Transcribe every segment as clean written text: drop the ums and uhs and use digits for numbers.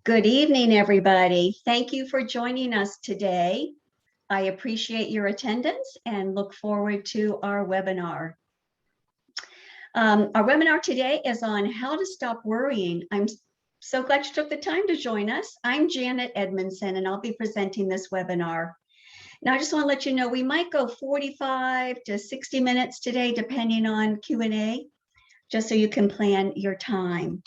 Good evening, everybody. Thank you for joining us today. I appreciate your attendance and look forward to our webinar. Our webinar today is on how to stop worrying. I'm so glad you took the time to join us. I'm Janet Edmunson, and I'll be presenting this webinar. Now, I just want to let you know we might go 45 to 60 minutes today, depending on Q&A, just so you can plan your time.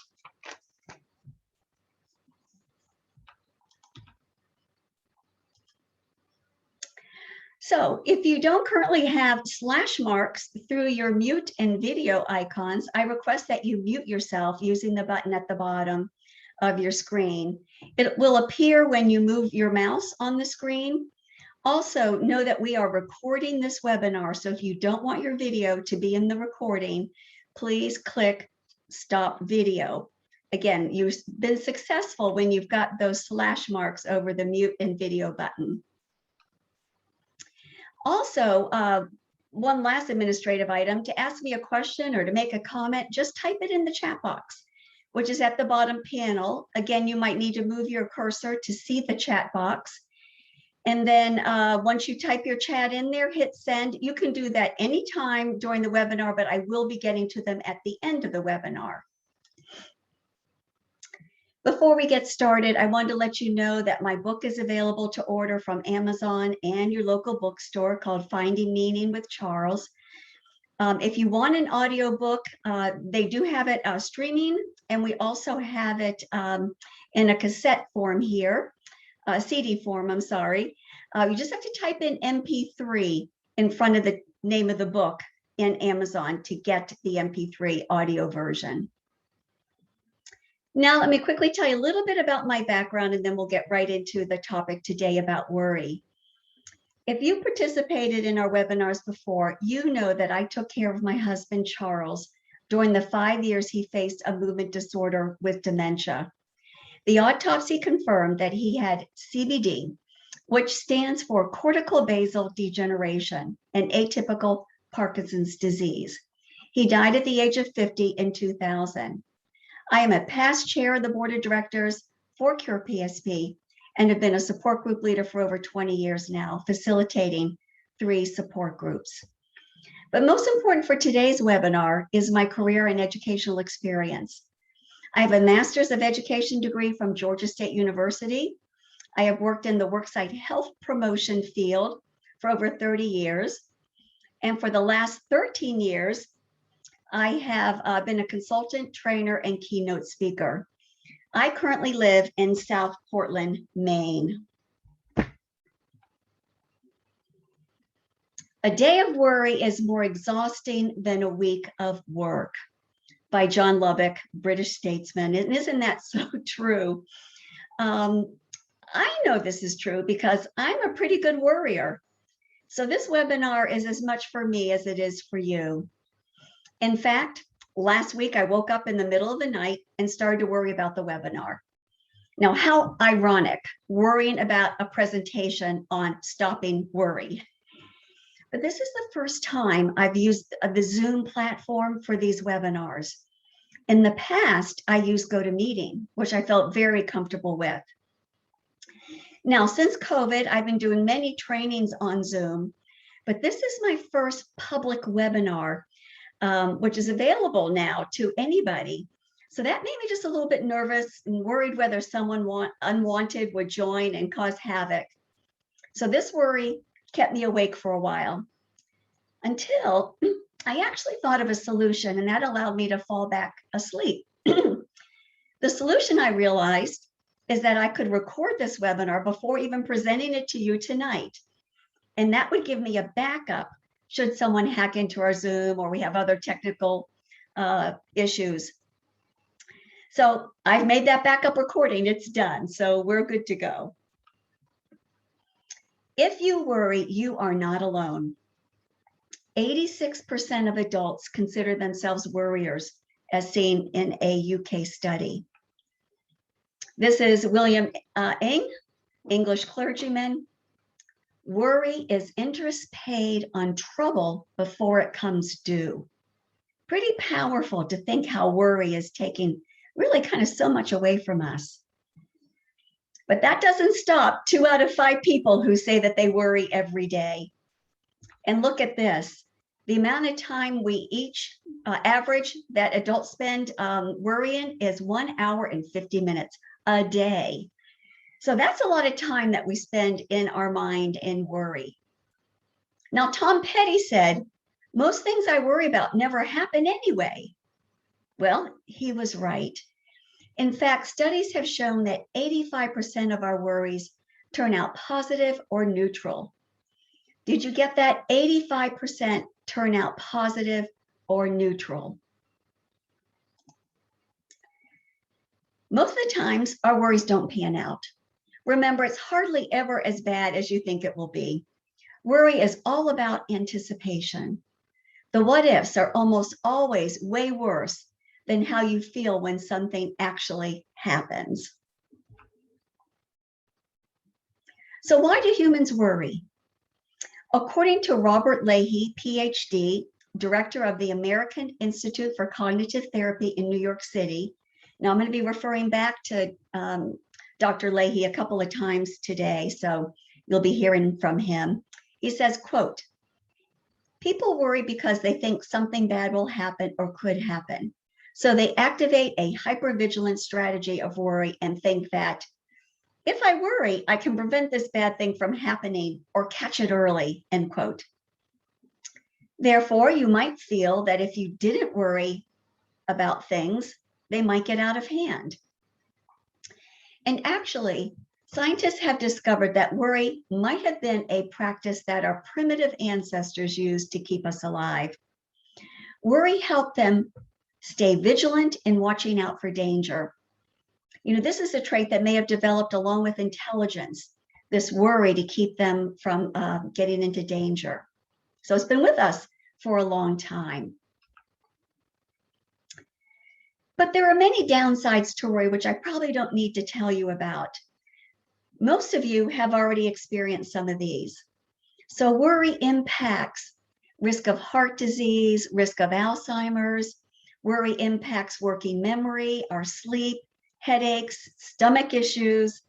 So if you don't currently have slash marks through your mute and video icons, I request that you mute yourself using the button at the bottom of your screen. It will appear when you move your mouse on the screen. Also, know that we are recording this webinar, so if you don't want your video to be in the recording, please click Stop Video. Again, you've been successful when you've got those slash marks over the mute and video button. Also, one last administrative item, to ask me a question or to make a comment, just type it in the chat box, which is at the bottom panel. Again, you might need to move your cursor to see the chat box. And then once you type your chat in there, hit send. You can do that anytime during the webinar, but I will be getting to them at the end of the webinar. Before we get started, I wanted to let you know that my book is available to order from Amazon and your local bookstore, called Finding Meaning with Charles. If you want an audio book, they do have it streaming, and we also have it in a cassette form here, CD form, I'm sorry. You just have to type in MP3 in front of the name of the book in Amazon to get the MP3 audio version. Now, let me quickly tell you a little bit about my background, and then we'll get right into the topic today about worry. If you participated in our webinars before, you know that I took care of my husband, Charles, during the 5 years he faced a movement disorder with dementia. The autopsy confirmed that he had CBD, which stands for cortical basal degeneration, an atypical Parkinson's disease. He died at the age of 50 in 2000. I am a past chair of the board of directors for Cure PSP and have been a support group leader for over 20 years now, facilitating 3 support groups. But most important for today's webinar is my career and educational experience. I have a Master's of Education degree from Georgia State University. I have worked in the worksite health promotion field for over 30 years. And for the last 13 years, I have been a consultant, trainer, and keynote speaker. I currently live in South Portland, Maine. A day of worry is more exhausting than a week of work, by John Lubbock, British statesman. And isn't that so true? I know this is true because I'm a pretty good worrier. So this webinar is as much for me as it is for you. In fact, last week I woke up in the middle of the night and started to worry about the webinar. Now, how ironic, worrying about a presentation on stopping worry. But this is the first time I've used the Zoom platform for these webinars. In the past, I used GoToMeeting, which I felt very comfortable with. Now, since COVID, I've been doing many trainings on Zoom, but this is my first public webinar, which is available now to anybody. So that made me just a little bit nervous and worried whether someone unwanted would join and cause havoc. So this worry kept me awake for a while until I actually thought of a solution, and that allowed me to fall back asleep. The solution, I realized, is that I could record this webinar before even presenting it to you tonight. And that would give me a backup should someone hack into our Zoom or we have other technical issues. So I've made that backup recording, it's done, so we're good to go. If you worry, you are not alone. 86% of adults consider themselves worriers, as seen in a UK study. This is William Ing, English clergyman. Worry is interest paid on trouble before it comes due. Pretty powerful to think how worry is taking really kind of so much away from us. But that doesn't stop 2 out of 5 people who say that they worry every day. And look at this. The amount of time we each average that adults spend worrying is 1 hour and 50 minutes a day. So that's a lot of time that we spend in our mind in worry. Now, Tom Petty said, most things I worry about never happen anyway. Well, he was right. In fact, studies have shown that 85% of our worries turn out positive or neutral. Did you get that? 85% turn out positive or neutral. Most of the times, our worries don't pan out. Remember, it's hardly ever as bad as you think it will be. Worry is all about anticipation. The what ifs are almost always way worse than how you feel when something actually happens. So why do humans worry? According to Robert Leahy, PhD, director of the American Institute for Cognitive Therapy in New York City. Now I'm going to be referring back to Dr. Leahy a couple of times today, so you'll be hearing from him. He says, quote, people worry because they think something bad will happen or could happen. So they activate a hypervigilant strategy of worry and think that if I worry, I can prevent this bad thing from happening or catch it early, end quote. Therefore, you might feel that if you didn't worry about things, they might get out of hand. And actually, scientists have discovered that worry might have been a practice that our primitive ancestors used to keep us alive. Worry helped them stay vigilant in watching out for danger. You know, this is a trait that may have developed along with intelligence, this worry to keep them from getting into danger. So it's been with us for a long time. But there are many downsides to worry, which I probably don't need to tell you about. Most of you have already experienced some of these. So worry impacts risk of heart disease, risk of Alzheimer's. Worry impacts working memory, our sleep, headaches, stomach issues.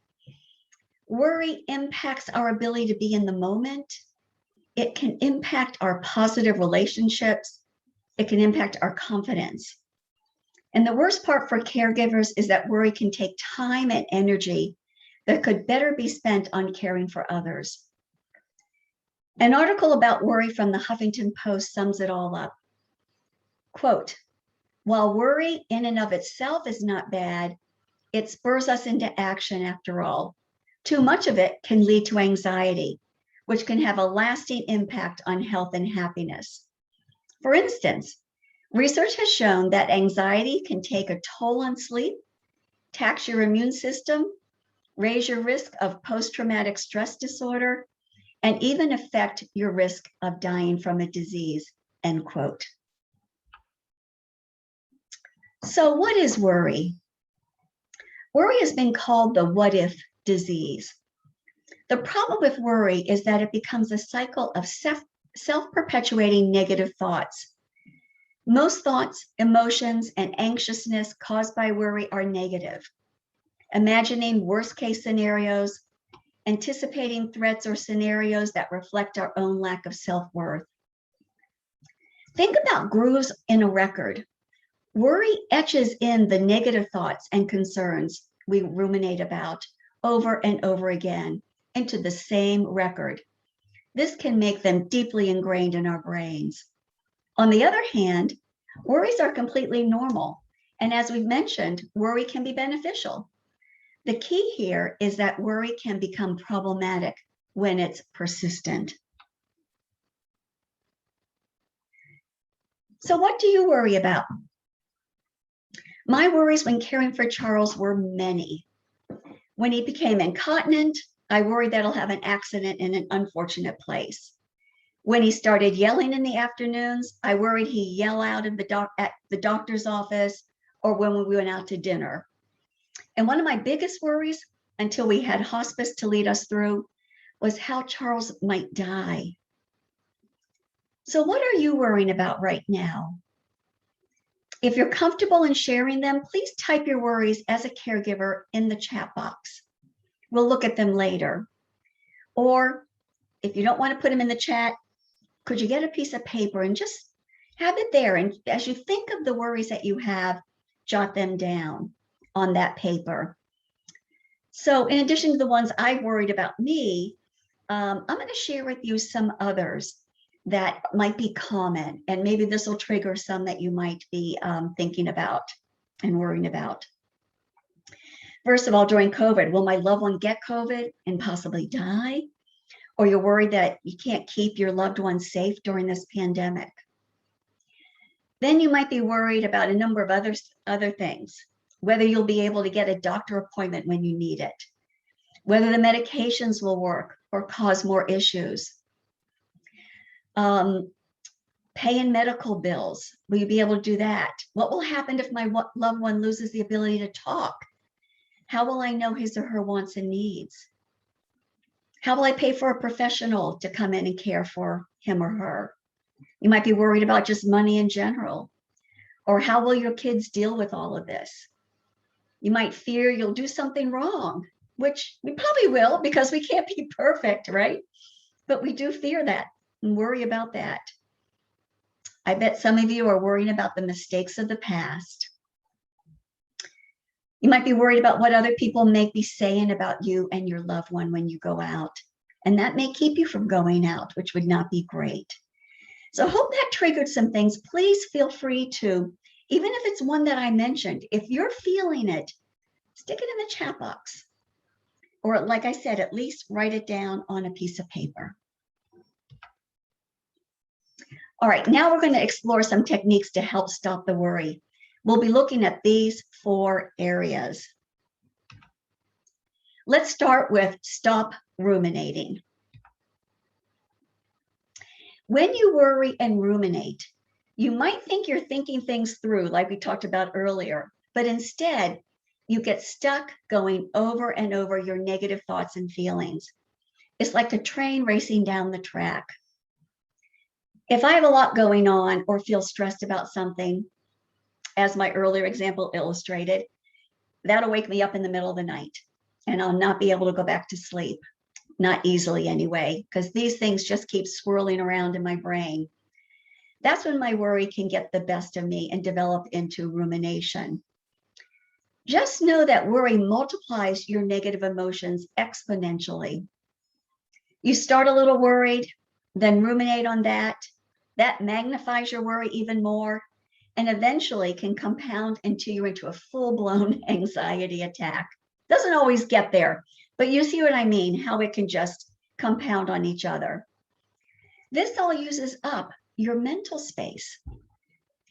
Worry impacts our ability to be in the moment. It can impact our positive relationships. It can impact our confidence. And the worst part for caregivers is that worry can take time and energy that could better be spent on caring for others. An article about worry from the Huffington Post sums it all up. Quote, while worry in and of itself is not bad, it spurs us into action after all. Too much of it can lead to anxiety, which can have a lasting impact on health and happiness. For instance, research has shown that anxiety can take a toll on sleep, tax your immune system, raise your risk of post-traumatic stress disorder, and even affect your risk of dying from a disease, end quote. So what is worry? Worry has been called the what if disease. The problem with worry is that it becomes a cycle of self-perpetuating negative thoughts. Most thoughts, emotions, and anxiousness caused by worry are negative. Imagining worst-case scenarios, anticipating threats or scenarios that reflect our own lack of self-worth. Think about grooves in a record. Worry etches in the negative thoughts and concerns we ruminate about over and over again into the same record. This can make them deeply ingrained in our brains. On the other hand, worries are completely normal. And as we've mentioned, worry can be beneficial. The key here is that worry can become problematic when it's persistent. So what do you worry about? My worries when caring for Charles were many. When he became incontinent, I worried that he'll have an accident in an unfortunate place. When he started yelling in the afternoons, I worried he'd yell out at the doctor's office or when we went out to dinner. And one of my biggest worries, until we had hospice to lead us through, was how Charles might die. So what are you worrying about right now? If you're comfortable in sharing them, please type your worries as a caregiver in the chat box. We'll look at them later. Or if you don't want to put them in the chat, could you get a piece of paper and just have it there? And as you think of the worries that you have, jot them down on that paper. So in addition to the ones I worried about me, I'm going to share with you some others that might be common, and maybe this will trigger some that you might be thinking about and worrying about. First of all, during COVID, will my loved one get COVID and possibly die? Or you're worried that you can't keep your loved one safe during this pandemic. Then you might be worried about a number of other things, whether you'll be able to get a doctor appointment when you need it, whether the medications will work or cause more issues, paying medical bills. Will you be able to do that? What will happen if my loved one loses the ability to talk? How will I know his or her wants and needs? How will I pay for a professional to come in and care for him or her? You might be worried about just money in general. Or how will your kids deal with all of this? You might fear you'll do something wrong, which we probably will because we can't be perfect, right? But we do fear that and worry about that. I bet some of you are worrying about the mistakes of the past. You might be worried about what other people may be saying about you and your loved one when you go out. And that may keep you from going out, which would not be great. So I hope that triggered some things. Please feel free to, even if it's one that I mentioned, if you're feeling it, stick it in the chat box. Or like I said, at least write it down on a piece of paper. All right, now we're going to explore some techniques to help stop the worry. We'll be looking at these 4 areas. Let's start with stop ruminating. When you worry and ruminate, you might think you're thinking things through, like we talked about earlier, but instead, you get stuck going over and over your negative thoughts and feelings. It's like a train racing down the track. If I have a lot going on or feel stressed about something, as my earlier example illustrated, that'll wake me up in the middle of the night and I'll not be able to go back to sleep. Not easily anyway, because these things just keep swirling around in my brain. That's when my worry can get the best of me and develop into rumination. Just know that worry multiplies your negative emotions exponentially. You start a little worried, then ruminate on that. That magnifies your worry even more, and eventually can compound until you're into a full-blown anxiety attack. Doesn't always get there, but you see what I mean, how it can just compound on each other. This all uses up your mental space.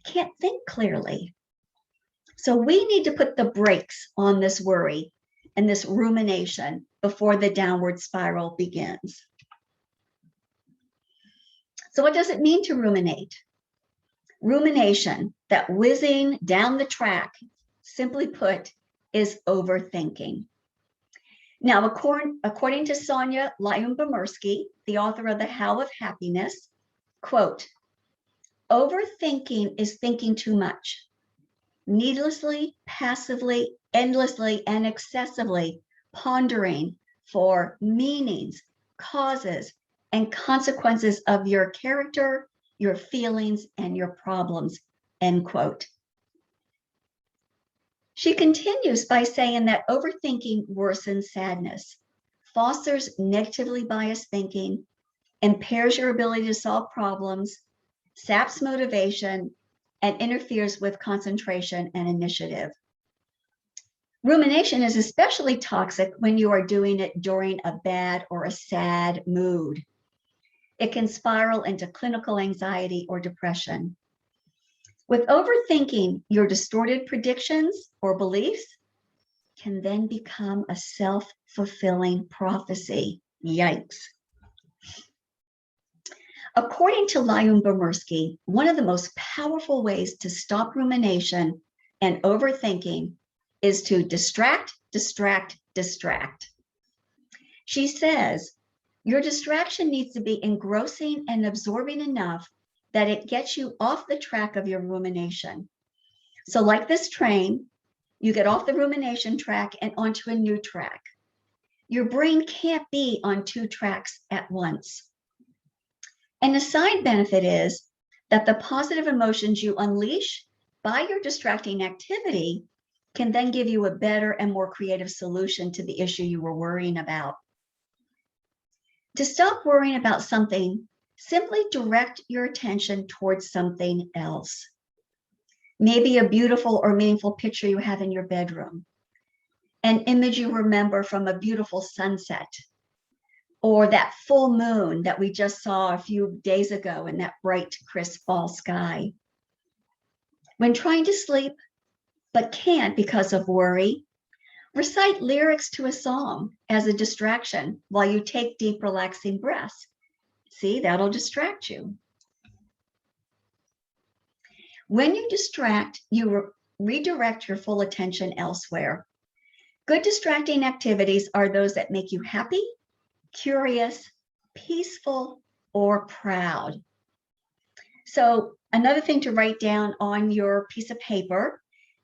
Can't think clearly. So we need to put the brakes on this worry and this rumination before the downward spiral begins. So what does it mean to ruminate? Rumination, that whizzing down the track, simply put, is overthinking. Now, according to Sonia Lyubomirsky, the author of The How of Happiness, quote, overthinking is thinking too much, needlessly, passively, endlessly, and excessively pondering for meanings, causes, and consequences of your character, your feelings, and your problems, end quote. She continues by saying that overthinking worsens sadness, fosters negatively biased thinking, impairs your ability to solve problems, saps motivation, and interferes with concentration and initiative. Rumination is especially toxic when you are doing it during a bad or a sad mood. It can spiral into clinical anxiety or depression. With overthinking, your distorted predictions or beliefs can then become a self-fulfilling prophecy. Yikes. According to Lyubomirsky, one of the most powerful ways to stop rumination and overthinking is to distract, distract, distract. She says, your distraction needs to be engrossing and absorbing enough that it gets you off the track of your rumination. So like this train, you get off the rumination track and onto a new track. Your brain can't be on two tracks at once. And the side benefit is that the positive emotions you unleash by your distracting activity can then give you a better and more creative solution to the issue you were worrying about. To stop worrying about something, simply direct your attention towards something else. Maybe a beautiful or meaningful picture you have in your bedroom, an image you remember from a beautiful sunset, or that full moon that we just saw a few days ago in that bright, crisp fall sky. When trying to sleep, but can't because of worry, recite lyrics to a song as a distraction while you take deep, relaxing breaths. See, that'll distract you. When you distract, you redirect your full attention elsewhere. Good distracting activities are those that make you happy, curious, peaceful, or proud. So another thing to write down on your piece of paper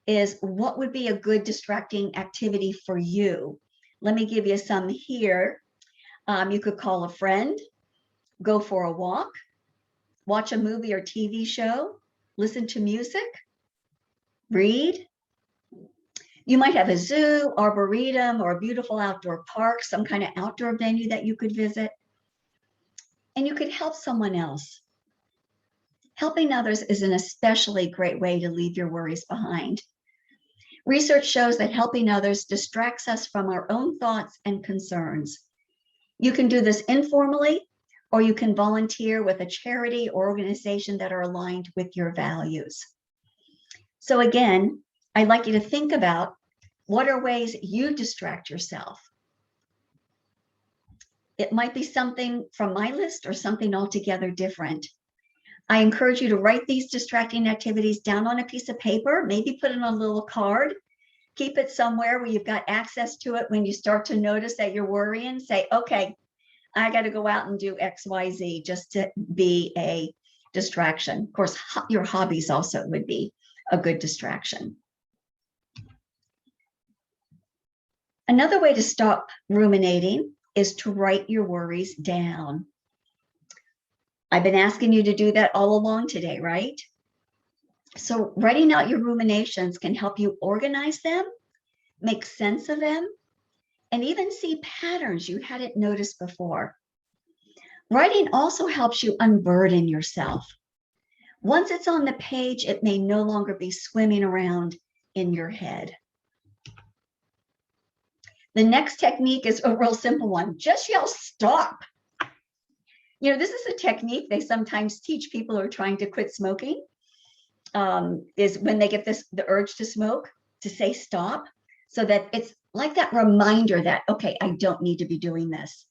is what would be a good distracting activity for you. Let me give you some here. You could call a friend, go for a walk, watch a movie or TV show, listen to music, read. You might have a zoo, arboretum, or a beautiful outdoor park, some kind of outdoor venue that you could visit. And you could help someone else. Helping others is an especially great way to leave your worries behind. Research shows that helping others distracts us from our own thoughts and concerns. You can do this informally, or you can volunteer with a charity or organization that are aligned with your values. So again, I'd like you to think about what are ways you distract yourself. It might be something from my list or something altogether different. I encourage you to write these distracting activities down on a piece of paper, maybe put it on a little card, keep it somewhere where you've got access to it. When you start to notice that you're worrying, say, okay, I got to go out and do X, Y, Z just to be a distraction. Of course, your hobbies also would be a good distraction. Another way to stop ruminating is to write your worries down. I've been asking you to do that all along today, right? So writing out your ruminations can help you organize them, make sense of them, and even see patterns you hadn't noticed before. Writing also helps you unburden yourself. Once it's on the page, it may no longer be swimming around in your head. The next technique is a real simple one. Just yell, stop. You know, this is a technique they sometimes teach people who are trying to quit smoking, is when they get the urge to smoke, to say stop, so that it's like that reminder that, okay, I don't need to be doing this.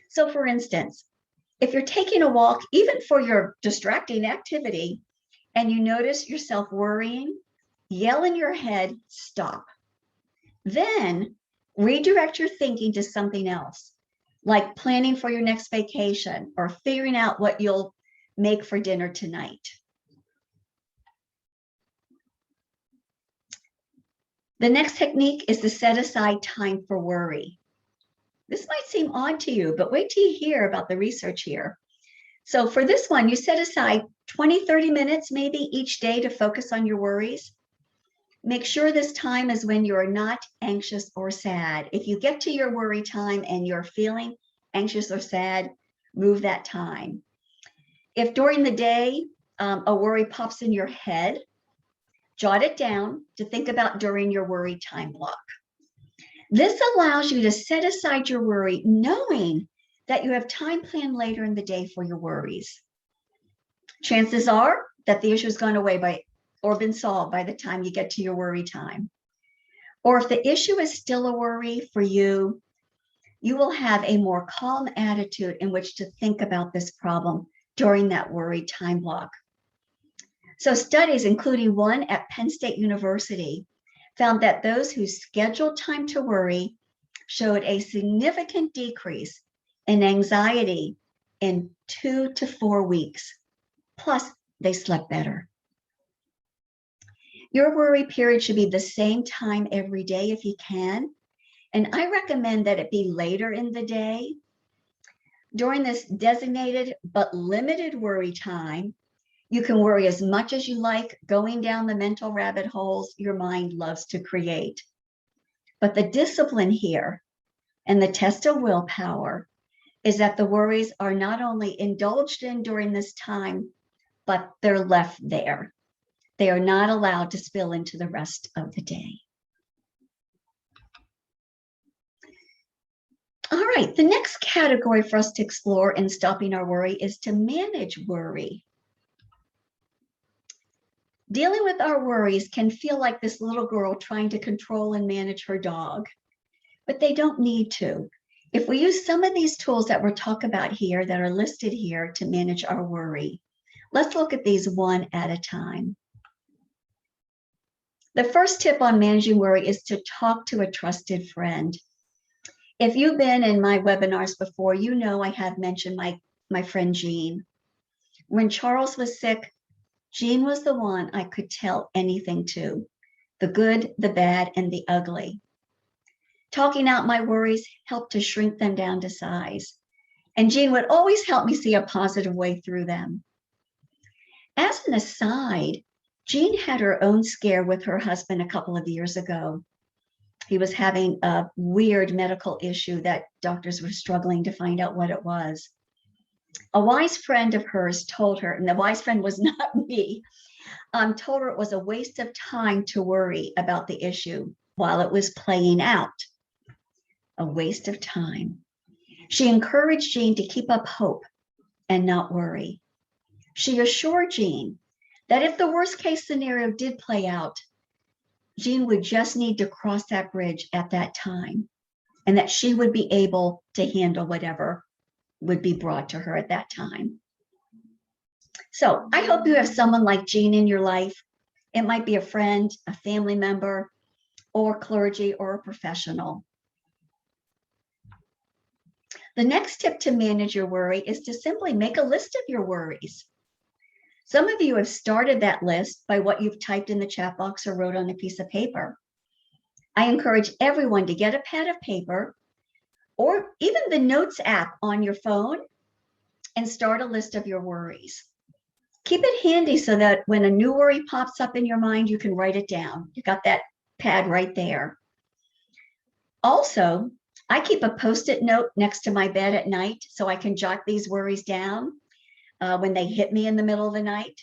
So for instance, if you're taking a walk, even for your distracting activity, and you notice yourself worrying, yell in your head, stop. Then redirect your thinking to something else, like planning for your next vacation or figuring out what you'll make for dinner tonight. The next technique is to set aside time for worry. This might seem odd to you, but wait till you hear about the research here. So for this one, you set aside 20, 30 minutes maybe each day to focus on your worries. Make sure this time is when you're not anxious or sad. If you get to your worry time and you're feeling anxious or sad, move that time. If during the day a worry pops in your head, jot it down to think about during your worry time block. This allows you to set aside your worry, knowing that you have time planned later in the day for your worries. Chances are that the issue has gone away or been solved by the time you get to your worry time. Or if the issue is still a worry for you, you will have a more calm attitude in which to think about this problem during that worry time block. So studies, including one at Penn State University, found that those who scheduled time to worry showed a significant decrease in anxiety in 2 to 4 weeks. Plus, they slept better. Your worry period should be the same time every day if you can. And I recommend that it be later in the day. During this designated but limited worry time, you can worry as much as you like, going down the mental rabbit holes your mind loves to create. But the discipline here and the test of willpower is that the worries are not only indulged in during this time, but they're left there. They are not allowed to spill into the rest of the day. All right, the next category for us to explore in stopping our worry is to manage worry. Dealing with our worries can feel like this little girl trying to control and manage her dog, but they don't need to. If we use some of these tools that we'll talk about here that are listed here to manage our worry, let's look at these one at a time. The first tip on managing worry is to talk to a trusted friend. If you've been in my webinars before, you know I have mentioned my friend Jean. When Charles was sick, Jean was the one I could tell anything to, the good, the bad, and the ugly. Talking out my worries helped to shrink them down to size. And Jean would always help me see a positive way through them. As an aside, Jean had her own scare with her husband a couple of years ago. He was having a weird medical issue that doctors were struggling to find out what it was. A wise friend of hers told her, and the wise friend was not me, told her it was a waste of time to worry about the issue while it was playing out. A waste of time. She encouraged Jean to keep up hope and not worry. She assured Jean that if the worst case scenario did play out, Jean would just need to cross that bridge at that time, and that she would be able to handle whatever would be brought to her at that time. So I hope you have someone like Jean in your life. It might be a friend, a family member, or clergy, or a professional. The next tip to manage your worry is to simply make a list of your worries. Some of you have started that list by what you've typed in the chat box or wrote on a piece of paper. I encourage everyone to get a pad of paper or even the Notes app on your phone and start a list of your worries. Keep it handy so that when a new worry pops up in your mind, you can write it down. You got that pad right there. Also, I keep a Post-it note next to my bed at night so I can jot these worries down when they hit me in the middle of the night.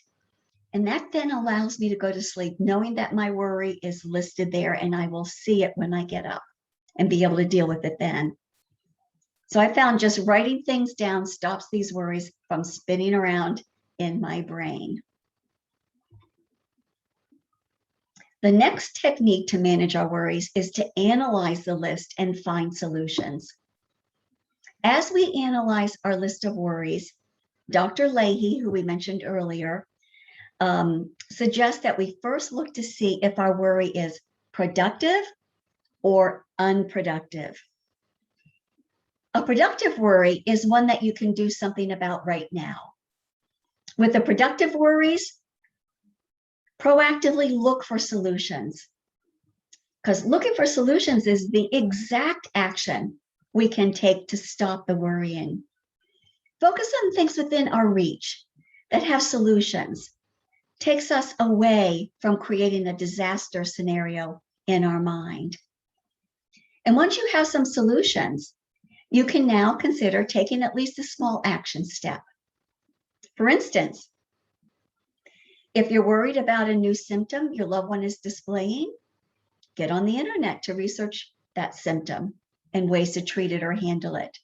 And that then allows me to go to sleep knowing that my worry is listed there and I will see it when I get up and be able to deal with it then. So I found just writing things down stops these worries from spinning around in my brain. The next technique to manage our worries is to analyze the list and find solutions. As we analyze our list of worries, Dr. Leahy, who we mentioned earlier, suggests that we first look to see if our worry is productive or unproductive. A productive worry is one that you can do something about right now. With the productive worries, proactively look for solutions, because looking for solutions is the exact action we can take to stop the worrying. Focus on things within our reach that have solutions. Takes us away from creating a disaster scenario in our mind. And once you have some solutions, you can now consider taking at least a small action step. For instance, if you're worried about a new symptom your loved one is displaying, get on the internet to research that symptom and ways to treat it or handle it.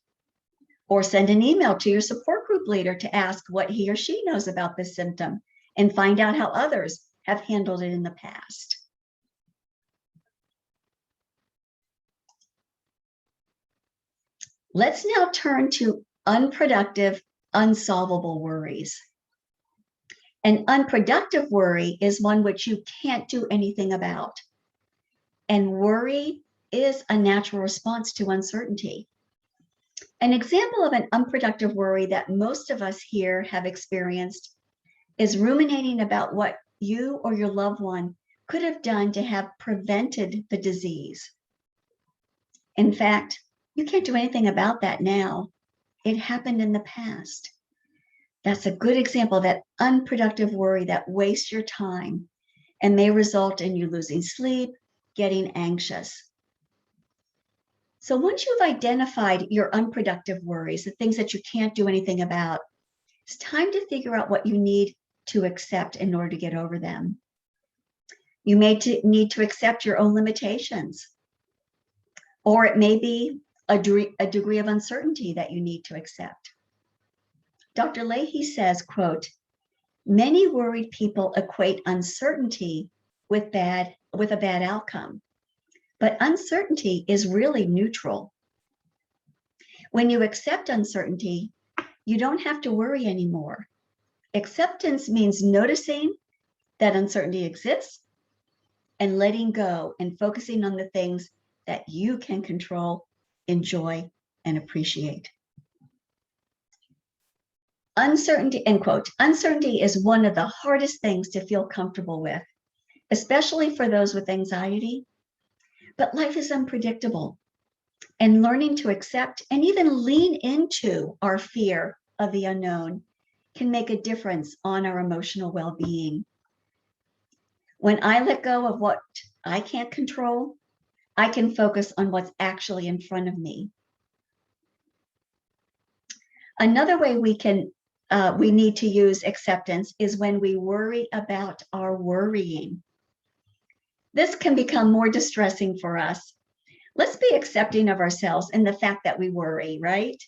Or send an email to your support group leader to ask what he or she knows about this symptom and find out how others have handled it in the past. Let's now turn to unproductive, unsolvable worries. An unproductive worry is one which you can't do anything about. And worry is a natural response to uncertainty. An example of an unproductive worry that most of us here have experienced is ruminating about what you or your loved one could have done to have prevented the disease. In fact, you can't do anything about that now. It happened in the past. That's a good example of that unproductive worry that wastes your time and may result in you losing sleep, getting anxious. So once you've identified your unproductive worries, the things that you can't do anything about, it's time to figure out what you need to accept in order to get over them. You may need to accept your own limitations, or it may be a degree of uncertainty that you need to accept. Dr. Leahy says, quote, "Many worried people equate uncertainty with a bad outcome, but uncertainty is really neutral. When you accept uncertainty, you don't have to worry anymore. Acceptance means noticing that uncertainty exists and letting go and focusing on the things that you can control, enjoy, and appreciate." Uncertainty, end quote. Uncertainty is one of the hardest things to feel comfortable with, especially for those with anxiety. But life is unpredictable, and learning to accept and even lean into our fear of the unknown can make a difference on our emotional well-being. When I let go of what I can't control, I can focus on what's actually in front of me. Another way we need to use acceptance is when we worry about our worrying. This can become more distressing for us. Let's be accepting of ourselves and the fact that we worry, right?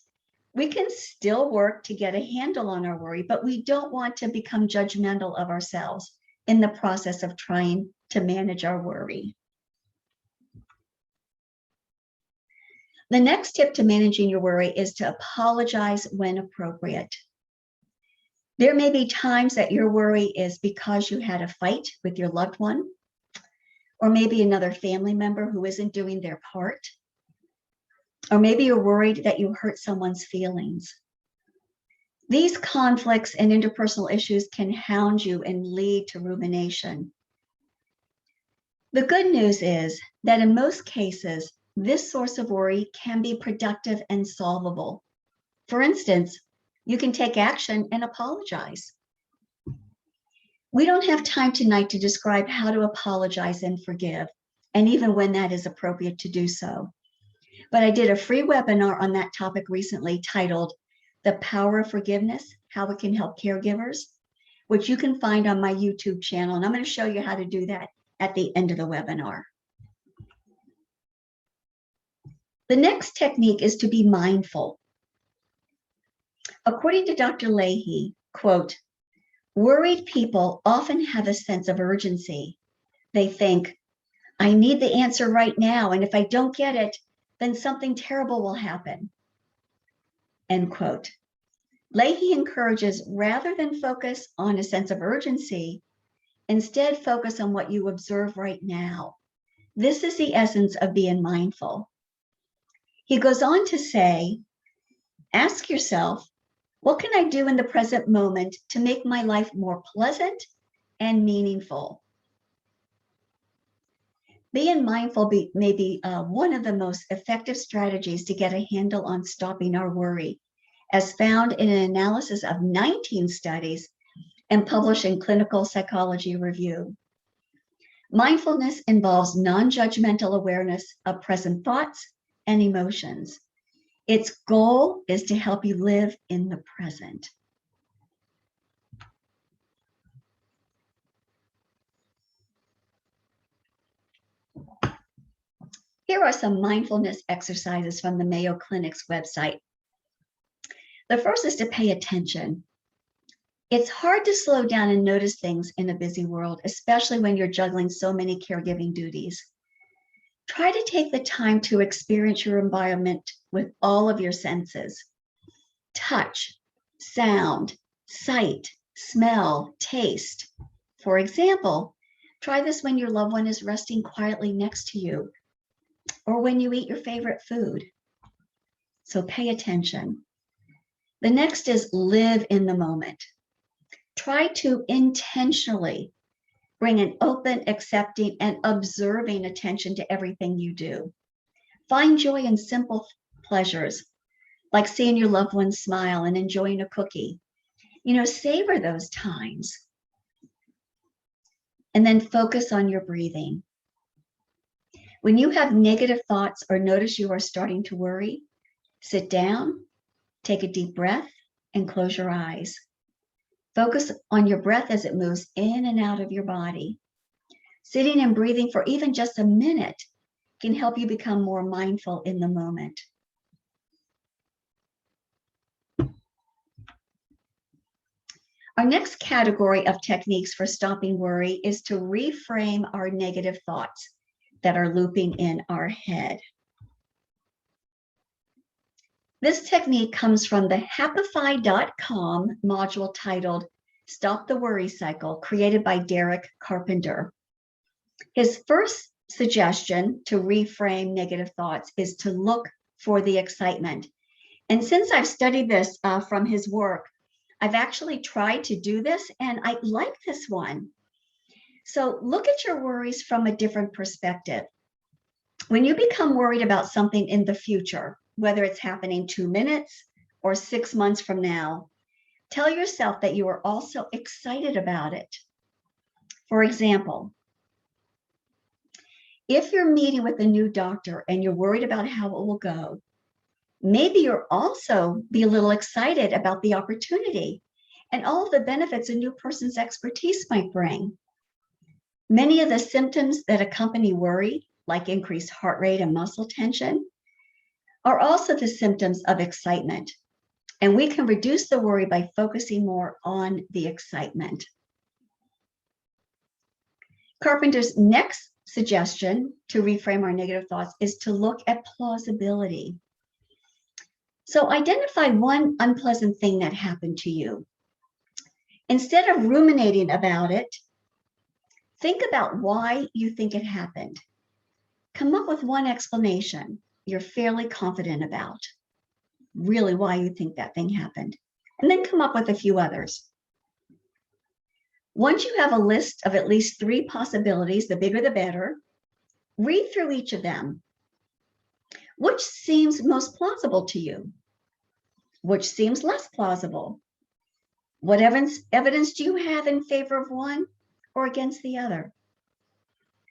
We can still work to get a handle on our worry, but we don't want to become judgmental of ourselves in the process of trying to manage our worry. The next tip to managing your worry is to apologize when appropriate. There may be times that your worry is because you had a fight with your loved one, or maybe another family member who isn't doing their part, or maybe you're worried that you hurt someone's feelings. These conflicts and interpersonal issues can hound you and lead to rumination. The good news is that in most cases, this source of worry can be productive and solvable. For instance, you can take action and apologize. We don't have time tonight to describe how to apologize and forgive, and even when that is appropriate to do so. But I did a free webinar on that topic recently titled "The Power of Forgiveness, How It Can Help Caregivers," which you can find on my YouTube channel. And I'm going to show you how to do that at the end of the webinar. The next technique is to be mindful. According to Dr. Leahy, quote, "Worried people often have a sense of urgency. They think, I need the answer right now, and if I don't get it, then something terrible will happen." End quote. Leahy encourages, rather than focus on a sense of urgency, instead focus on what you observe right now. This is the essence of being mindful. He goes on to say, ask yourself, what can I do in the present moment to make my life more pleasant and meaningful? Being mindful may be one of the most effective strategies to get a handle on stopping our worry, as found in an analysis of 19 studies and published in Clinical Psychology Review. Mindfulness involves non-judgmental awareness of present thoughts and emotions. Its goal is to help you live in the present. Here are some mindfulness exercises from the Mayo Clinic's website. The first is to pay attention. It's hard to slow down and notice things in a busy world, especially when you're juggling so many caregiving duties. Try to take the time to experience your environment with all of your senses. Touch, sound, sight, smell, taste. For example, try this when your loved one is resting quietly next to you, or when you eat your favorite food. So pay attention. The next is live in the moment. Try to intentionally bring an open, accepting, and observing attention to everything you do. Find joy in simple pleasures, like seeing your loved ones smile and enjoying a cookie. Savor those times. And then focus on your breathing. When you have negative thoughts or notice you are starting to worry, sit down, take a deep breath, and close your eyes. Focus on your breath as it moves in and out of your body. Sitting and breathing for even just a minute can help you become more mindful in the moment. Our next category of techniques for stopping worry is to reframe our negative thoughts that are looping in our head. This technique comes from the happify.com module titled Stop the Worry Cycle, created by Derek Carpenter. His first suggestion to reframe negative thoughts is to look for the excitement. And since I've studied this from his work, I've actually tried to do this, and I like this one. So look at your worries from a different perspective. When you become worried about something in the future, whether it's happening 2 minutes or 6 months from now, tell yourself that you are also excited about it. For example, if you're meeting with a new doctor and you're worried about how it will go, maybe you'll also be a little excited about the opportunity and all of the benefits a new person's expertise might bring. Many of the symptoms that accompany worry, like increased heart rate and muscle tension, are also the symptoms of excitement. And we can reduce the worry by focusing more on the excitement. Carpenter's next suggestion to reframe our negative thoughts is to look at plausibility. So identify one unpleasant thing that happened to you. Instead of ruminating about it, think about why you think it happened. Come up with one explanation you're fairly confident about, really why you think that thing happened, and then come up with a few others. Once you have a list of at least 3 possibilities, the bigger the better, read through each of them. Which seems most plausible to you? Which seems less plausible? What evidence do you have in favor of one or against the other?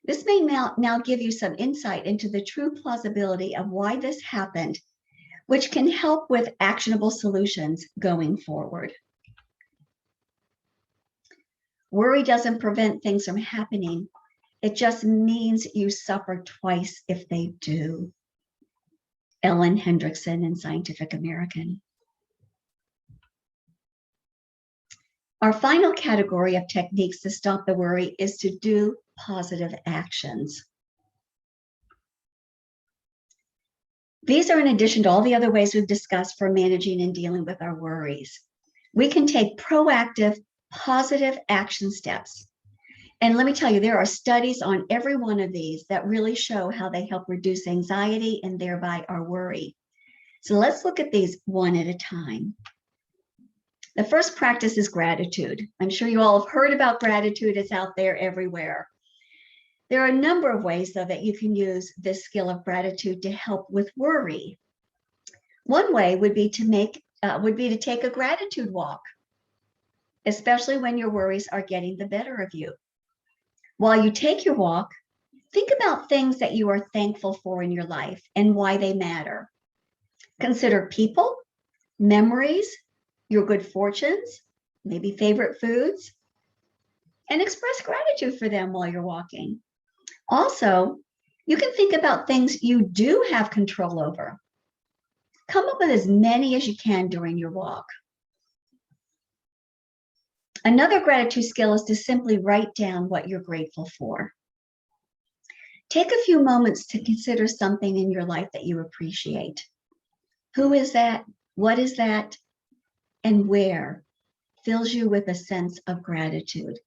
This may now give you some insight into the true plausibility of why this happened, which can help with actionable solutions going forward. Worry doesn't prevent things from happening. It just means you suffer twice if they do. Ellen Hendrickson in Scientific American. Our final category of techniques to stop the worry is to do positive actions. These are in addition to all the other ways we've discussed for managing and dealing with our worries. We can take proactive, positive action steps. And let me tell you, there are studies on every one of these that really show how they help reduce anxiety and thereby our worry. So let's look at these one at a time. The first practice is gratitude. I'm sure you all have heard about gratitude. It's out there everywhere. There are a number of ways, though, that you can use this skill of gratitude to help with worry. One way would be to take a gratitude walk, especially when your worries are getting the better of you. While you take your walk, think about things that you are thankful for in your life and why they matter. Consider people, memories, your good fortunes, maybe favorite foods, and express gratitude for them while you're walking. Also, you can think about things you do have control over. Come up with as many as you can during your walk. Another gratitude skill is to simply write down what you're grateful for. Take a few moments to consider something in your life that you appreciate. Who is that? What is that? And where fills you with a sense of gratitude.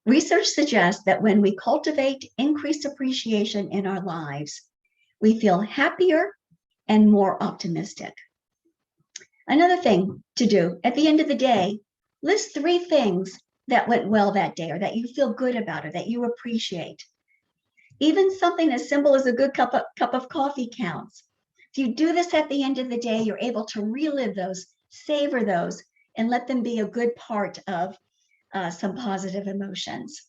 Research suggests that when we cultivate increased appreciation in our lives, we feel happier and more optimistic. Another thing to do at the end of the day, list 3 things that went well that day or that you feel good about or that you appreciate. Even something as simple as a good cup of coffee counts. If you do this at the end of the day, you're able to relive those, savor those, and let them be a good part of some positive emotions.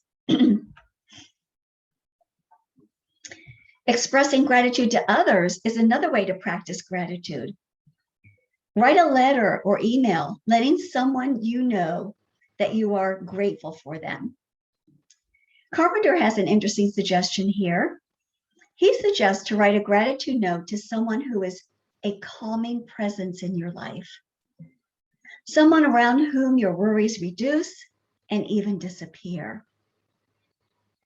Expressing gratitude to others is another way to practice gratitude. Write a letter or email, letting someone you know that you are grateful for them. Carpenter has an interesting suggestion here. He suggests to write a gratitude note to someone who is a calming presence in your life, someone around whom your worries reduce and even disappear.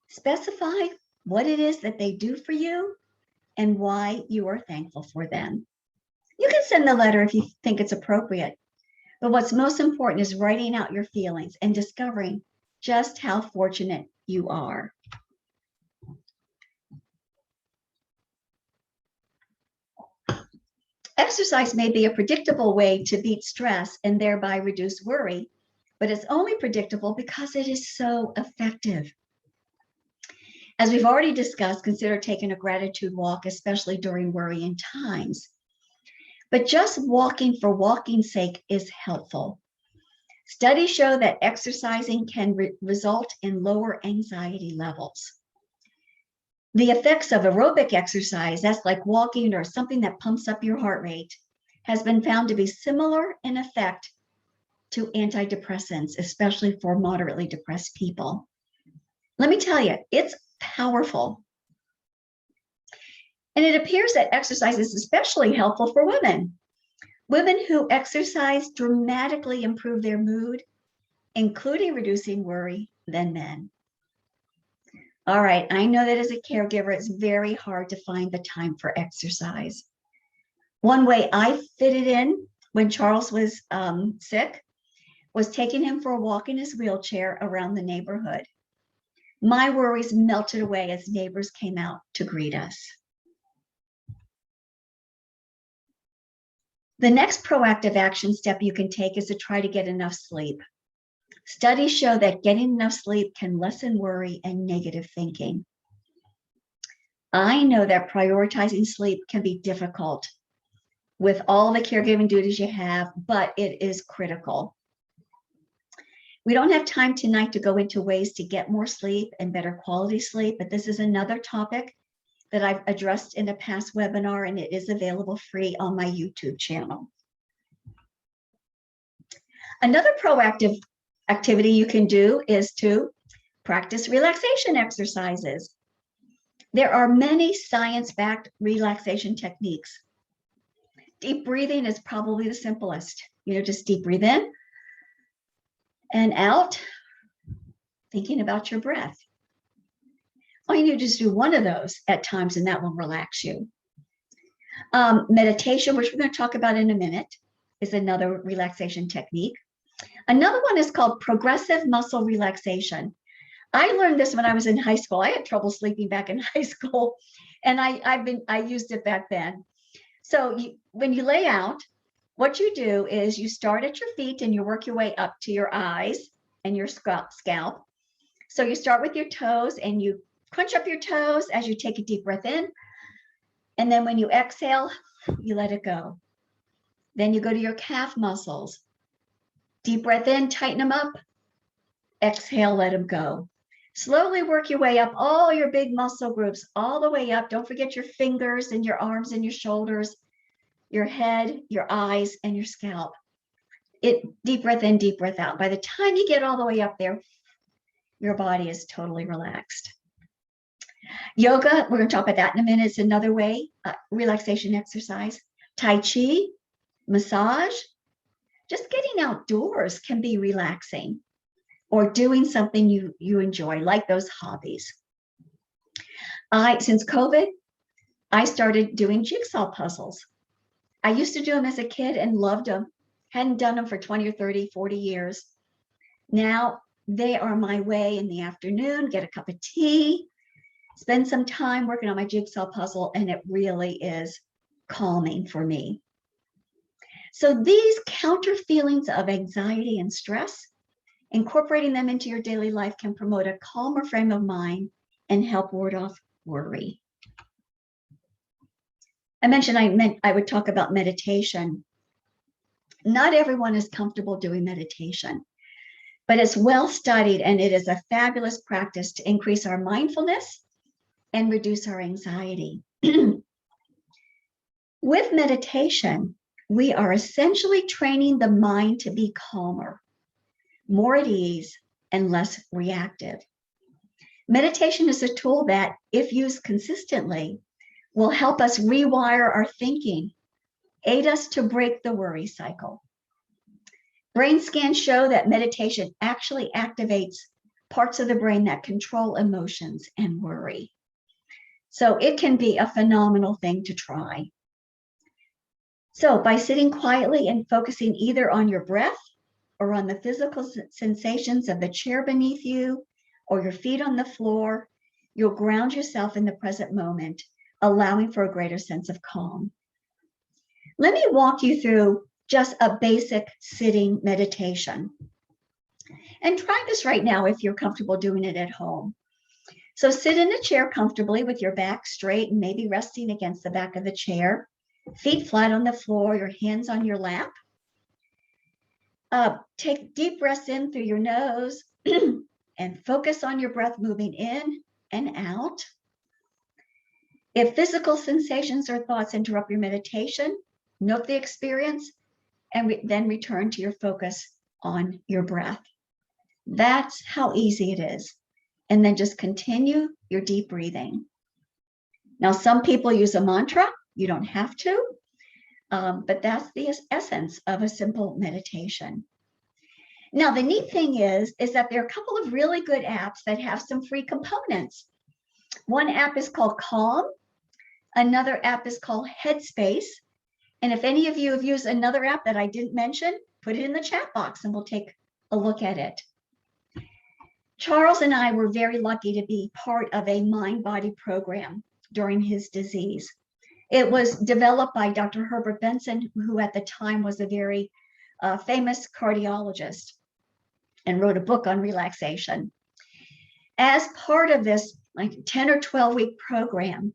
Specify what it is that they do for you and why you are thankful for them. You can send the letter if you think it's appropriate, but what's most important is writing out your feelings and discovering just how fortunate you are. Exercise may be a predictable way to beat stress and thereby reduce worry, but it's only predictable because it is so effective. As we've already discussed, consider taking a gratitude walk, especially during worrying times. But just walking for walking's sake is helpful. Studies show that exercising can result in lower anxiety levels. The effects of aerobic exercise, that's like walking or something that pumps up your heart rate, has been found to be similar in effect to antidepressants, especially for moderately depressed people. Let me tell you, it's powerful. And it appears that exercise is especially helpful for women. Women who exercise dramatically improve their mood, including reducing worry, than men. All right, I know that as a caregiver, it's very hard to find the time for exercise. One way I fit it in when Charles was sick was taking him for a walk in his wheelchair around the neighborhood. My worries melted away as neighbors came out to greet us. The next proactive action step you can take is to try to get enough sleep. Studies show that getting enough sleep can lessen worry and negative thinking. I know that prioritizing sleep can be difficult with all the caregiving duties you have, but it is critical. We don't have time tonight to go into ways to get more sleep and better quality sleep, but this is another topic that I've addressed in a past webinar, and it is available free on my YouTube channel. Another proactive activity you can do is to practice relaxation exercises. There are many science-backed relaxation techniques. Deep breathing is probably the simplest. Just deep breathe in and out, thinking about your breath. All you need to just do one of those at times, and that will relax you. Meditation, which we're going to talk about in a minute, is another relaxation technique. Another one is called progressive muscle relaxation. I learned this when I was in high school. I had trouble sleeping back in high school, and I used it back then. So when you lay out, what you do is you start at your feet and you work your way up to your eyes and your scalp. So you start with your toes and you crunch up your toes as you take a deep breath in. And then when you exhale, you let it go. Then you go to your calf muscles. Deep breath in, tighten them up. Exhale, let them go. Slowly work your way up all your big muscle groups, all the way up. Don't forget your fingers and your arms and your shoulders, your head, your eyes, and your scalp. Deep breath in, deep breath out. By the time you get all the way up there, your body is totally relaxed. Yoga, we're going to talk about that in a minute. It's another way, relaxation exercise. Tai Chi, massage, just getting outdoors can be relaxing, or doing something you enjoy, like those hobbies. Since COVID, I started doing jigsaw puzzles. I used to do them as a kid and loved them. Hadn't done them for 20 or 30, 40 years. Now they are my way in the afternoon, get a cup of tea, spend some time working on my jigsaw puzzle, and it really is calming for me. So these counter feelings of anxiety and stress, incorporating them into your daily life can promote a calmer frame of mind and help ward off worry. I mentioned I would talk about meditation. Not everyone is comfortable doing meditation, but it's well studied, and it is a fabulous practice to increase our mindfulness and reduce our anxiety. With meditation, we are essentially training the mind to be calmer, more at ease, and less reactive. Meditation is a tool that, if used consistently, will help us rewire our thinking, aid us to break the worry cycle. Brain scans show that meditation actually activates parts of the brain that control emotions and worry. So it can be a phenomenal thing to try. So by sitting quietly and focusing either on your breath or on the physical sensations of the chair beneath you or your feet on the floor, you'll ground yourself in the present moment, allowing for a greater sense of calm. Let me walk you through just a basic sitting meditation. And try this right now if you're comfortable doing it at home. So sit in a chair comfortably with your back straight and maybe resting against the back of the chair, feet flat on the floor, your hands on your lap. Take deep breaths in through your nose and focus on your breath moving in and out. If physical sensations or thoughts interrupt your meditation, note the experience and then return to your focus on your breath. That's how easy it is. And then just continue your deep breathing. Now, some people use a mantra. You don't have to, but that's the essence of a simple meditation. Now, the neat thing is that there are a couple of really good apps that have some free components. One app is called Calm. Another app is called Headspace. And if any of you have used another app that I didn't mention, put it in the chat box and we'll take a look at it. Charles and I were very lucky to be part of a mind-body program during his disease. It was developed by Dr. Herbert Benson, who at the time was a very famous cardiologist and wrote a book on relaxation. As part of this 10 or 12 week program,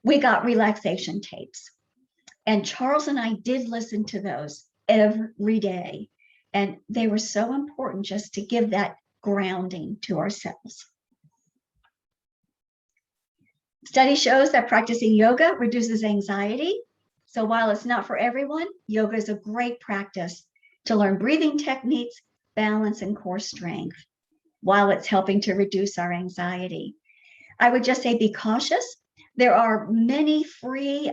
we got relaxation tapes. And Charles and I did listen to those every day. And they were so important just to give that grounding to ourselves. Study shows that practicing yoga reduces anxiety. So while it's not for everyone, yoga is a great practice to learn breathing techniques, balance, and core strength, while it's helping to reduce our anxiety. I would just say be cautious. There are many free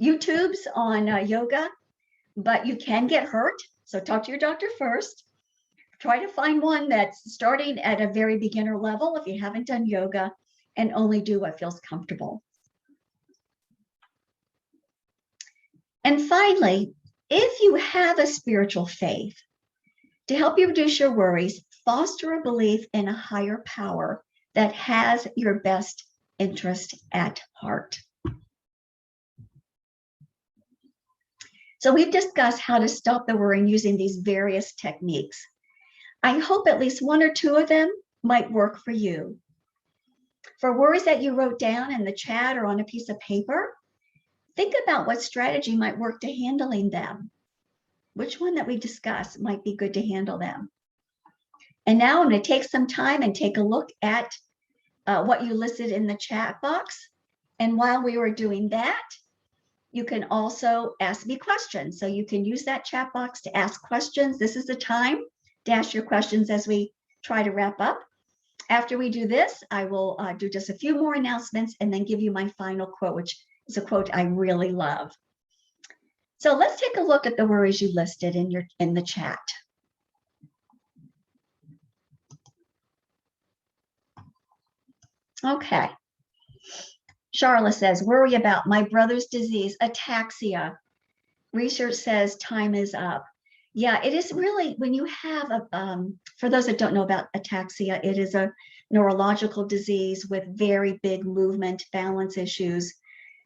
YouTubes on yoga, but you can get hurt. So talk to your doctor first. Try to find one that's starting at a very beginner level if you haven't done yoga, and only do what feels comfortable. And finally, if you have a spiritual faith, to help you reduce your worries, foster a belief in a higher power that has your best interest at heart. So we've discussed how to stop the worrying using these various techniques. I hope at least one or two of them might work for you. For worries that you wrote down in the chat or on a piece of paper, think about what strategy might work to handling them. Which one that we discussed might be good to handle them. And now I'm going to take some time and take a look at what you listed in the chat box. And while we were doing that, you can also ask me questions. So you can use that chat box to ask questions. This is the time to ask your questions as we try to wrap up. After we do this, I will do just a few more announcements and then give you my final quote, which is a quote I really love. So let's take a look at the worries you listed in the chat. Okay. Charlotte says, worry about my brother's disease, ataxia. Research says time is up. Yeah, it is really, when you have for those that don't know about ataxia, it is a neurological disease with very big movement balance issues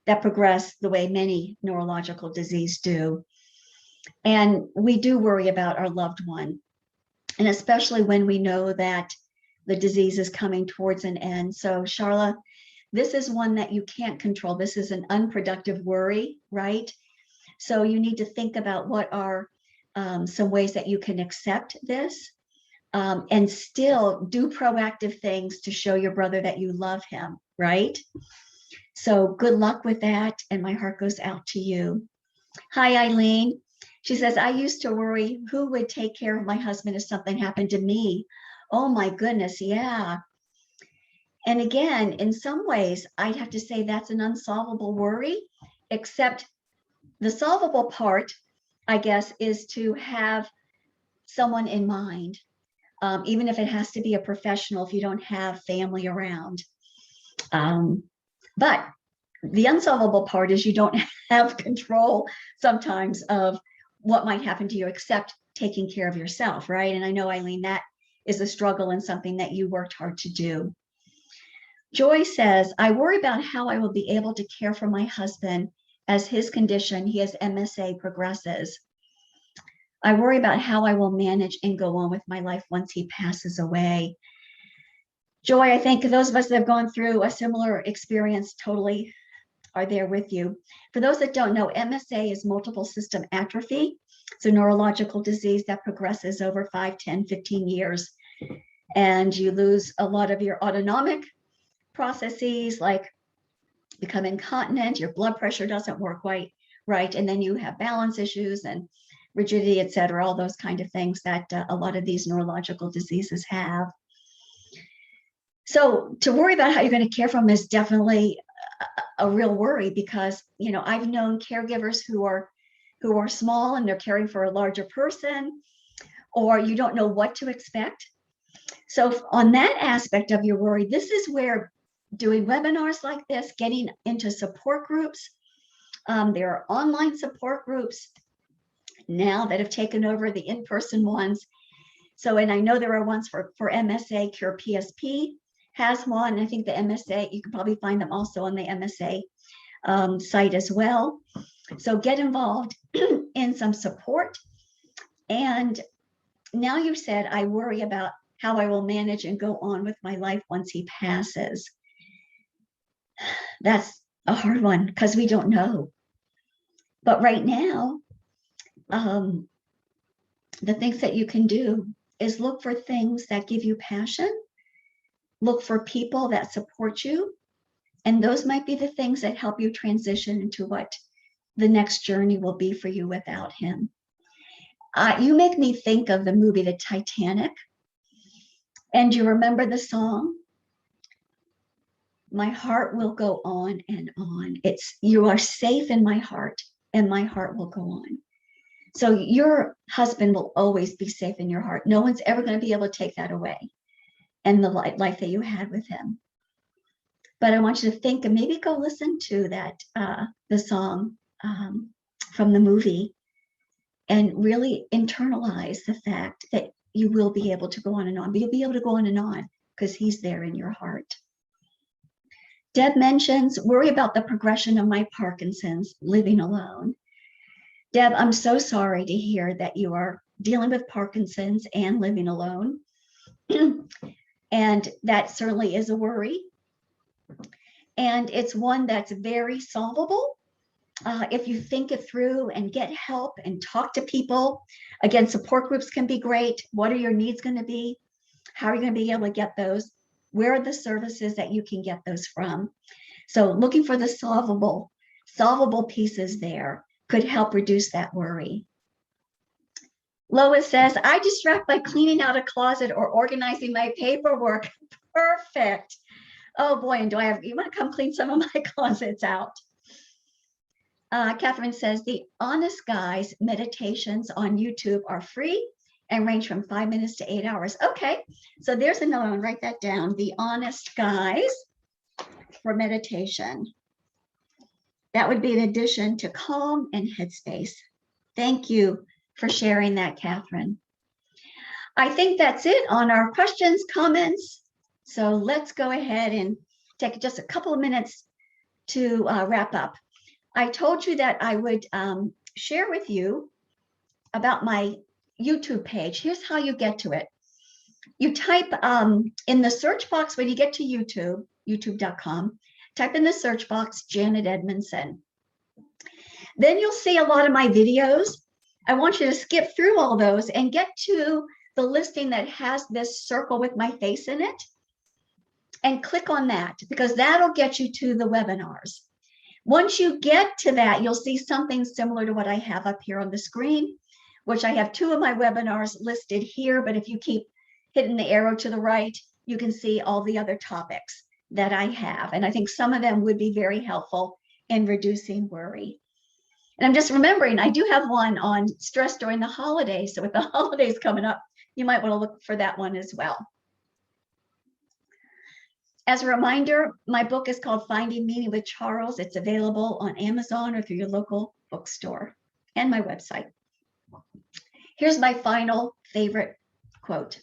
that progress the way many neurological diseases do. And we do worry about our loved one, and especially when we know that the disease is coming towards an end. So Charlotte, This is one that you can't control. This is an unproductive worry, right? So you need to think about what are some ways that you can accept this and still do proactive things to show your brother that you love him, right? So good luck with that. And my heart goes out to you. Hi, Eileen. She says, I used to worry who would take care of my husband if something happened to me. Oh my goodness, yeah. And again, in some ways, I'd have to say that's an unsolvable worry, except the solvable part, I guess, is to have someone in mind, even if it has to be a professional if you don't have family around. But the unsolvable part is you don't have control sometimes of what might happen to you, except taking care of yourself, right? And I know, Eileen, that is a struggle and something that you worked hard to do. Joy says, I worry about how I will be able to care for my husband as his condition, he has MSA, progresses. I worry about how I will manage and go on with my life once he passes away. Joy, I think those of us that have gone through a similar experience totally are there with you. For those that don't know, MSA is multiple system atrophy. It's a neurological disease that progresses over 5, 10, 15 years. And you lose a lot of your autonomic processes like become incontinent, your blood pressure doesn't work right, and then you have balance issues and rigidity, et cetera, all those kind of things that a lot of these neurological diseases have. So to worry about how you're going to care for them is definitely a real worry, because I've known caregivers who are small and they're caring for a larger person, or you don't know what to expect. So on that aspect of your worry, this is where doing webinars like this, getting into support groups. There are online support groups now that have taken over the in-person ones. So, and I know there are ones for MSA. Cure PSP has one. I think the MSA, you can probably find them also on the MSA site as well. So get involved in some support. And now you said, I worry about how I will manage and go on with my life once he passes. That's a hard one because we don't know. But right now, the things that you can do is look for things that give you passion, look for people that support you, and those might be the things that help you transition into what the next journey will be for you without him. You make me think of the movie The Titanic. And you remember the song? My heart will go on and on. You are safe in my heart, and my heart will go on. So your husband will always be safe in your heart. No one's ever going to be able to take that away, and the life that you had with him. But I want you to think and maybe go listen to that, the song from the movie, and really internalize the fact that you will be able to go on and on, but you'll be able to go on and on because he's there in your heart. Deb mentions, worry about the progression of my Parkinson's, living alone. Deb, I'm so sorry to hear that you are dealing with Parkinson's and living alone. And that certainly is a worry. And it's one that's very solvable. If you think it through and get help and talk to people. Again, support groups can be great. What are your needs going to be? How are you going to be able to get those? Where are the services that you can get those from? So looking for the solvable pieces there could help reduce that worry. Lois says, I distract by cleaning out a closet or organizing my paperwork. Perfect. Oh boy, and you want to come clean some of my closets out? Catherine says, the Honest Guys meditations on YouTube are free and range from 5 minutes to 8 hours. Okay, so there's another one, write that down. The Honest Guys for meditation. That would be in addition to Calm and Headspace. Thank you for sharing that, Catherine. I think that's it on our questions, comments. So let's go ahead and take just a couple of minutes to wrap up. I told you that I would share with you about my YouTube page. Here's how you get to it. You type in the search box when you get to YouTube, youtube.com, Type in the search box, Janet Edmunson. Then you'll see a lot of my videos. I want you to skip through all those and get to the listing that has this circle with my face in it and click on that, because that'll get you to the webinars. Once you get to that, you'll see something similar to what I have up here on the screen, which I have 2 of my webinars listed here, but if you keep hitting the arrow to the right, you can see all the other topics that I have. And I think some of them would be very helpful in reducing worry. And I'm just remembering, I do have one on stress during the holidays. So with the holidays coming up, you might want to look for that one as well. As a reminder, my book is called Finding Meaning with Charles. It's available on Amazon or through your local bookstore and my website. Here's my final favorite quote.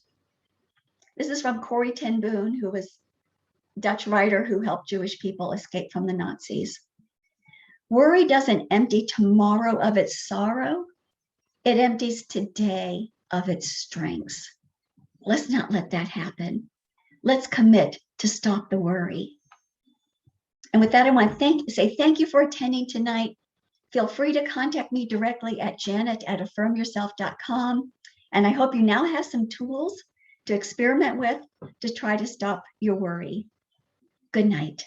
This is from Corrie ten Boom, who was a Dutch writer who helped Jewish people escape from the Nazis. Worry doesn't empty tomorrow of its sorrow. It empties today of its strengths. Let's not let that happen. Let's commit to stop the worry. And with that, I want to say thank you for attending tonight. Feel free to contact me directly at janet@affirmyourself.com. And I hope you now have some tools to experiment with to try to stop your worry. Good night.